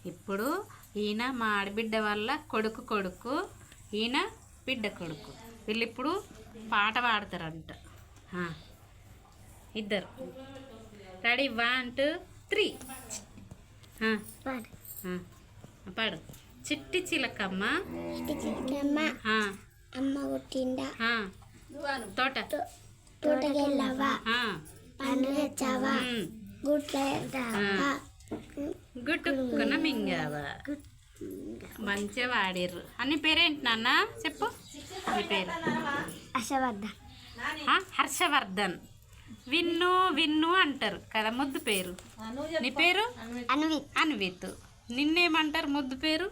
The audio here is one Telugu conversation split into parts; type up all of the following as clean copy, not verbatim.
ఇప్పుడు ఈయన మా ఆడబిడ్డ వల్ల కొడుకు ఈయన బిడ్డ కొడుకు. వీళ్ళు ఇప్పుడు పాట పాడతారంట. ఇద్దరు రెడీ 1 2 3 పాడు. చిట్టి చిలకమ్మ అమ్మ పుట్టిందా తోటకెళ్ళవా పండ్లు తెచ్చావా గుట్టుకున్న మింగావా. మంచిగా వాడిర్రు. అన్ని పేరేంటి నాన్న చెప్పు. నీ పేరు హర్షవర్ధన్. విన్ను అంటారు కదా ముద్దు పేరు. నీ పేరు అన్విత్. నిన్నేమంటారు ముద్దు పేరు?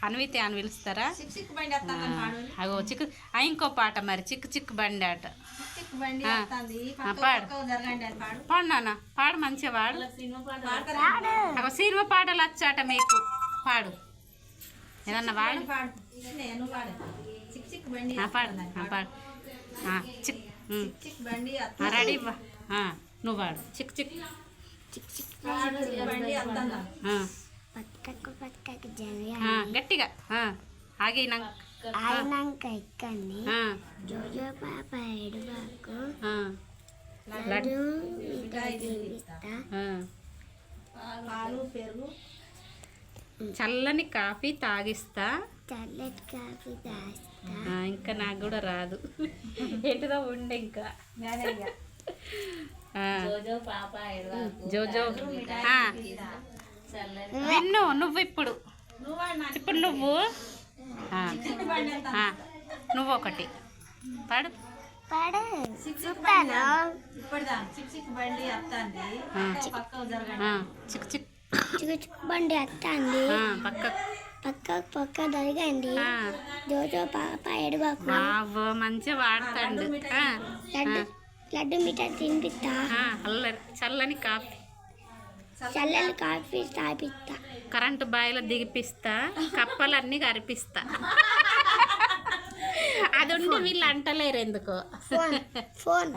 అన్వితే అని పిలుస్తారా? అగో చిక్కు. ఇంకో పాట మరి చిక్కు చిక్కు బండి ఆట పాడు. పాడు నాన్న పాడు, మంచిగా పాడు. అగో సినిమా పాటలు వచ్చాట మీకు. పాడు ఏదన్నా పాడు. పాడు పాడు. రెడీ నువ్వు పాడు. చిక్ చిక్ గట్టిగా ఆగినాక ఎక్కండి జోజో పాప ఎడుబాకు లడ్డు తినిపిస్తా పాలు పెరుగు చల్లని కాఫీ తాగిస్తా. చల్లటి కాఫీ తాగిస్తా. ఇంకా నాకు కూడా రాదు. ఏంటిదో ఉండే ఇంకా జోజో విన్ను. నువ్వు ఇప్పుడు నువ్వు ఒకటి పాడు. చిక్ చిక్ బండి వస్తుంది పక్క జరగండి జోజో పాప ఎడబాకు. మంచిగా వాడతాండు. లడ్డు మీఠా తినిపిస్తా. చల్లని కాఫీ తాపిస్తా. కరెంటు బాయిలో దిగిపిస్తా. కప్పలన్నీ కరిపిస్తా. అది ఉండి వీళ్ళు అంటలేరు ఎందుకో. ఫోన్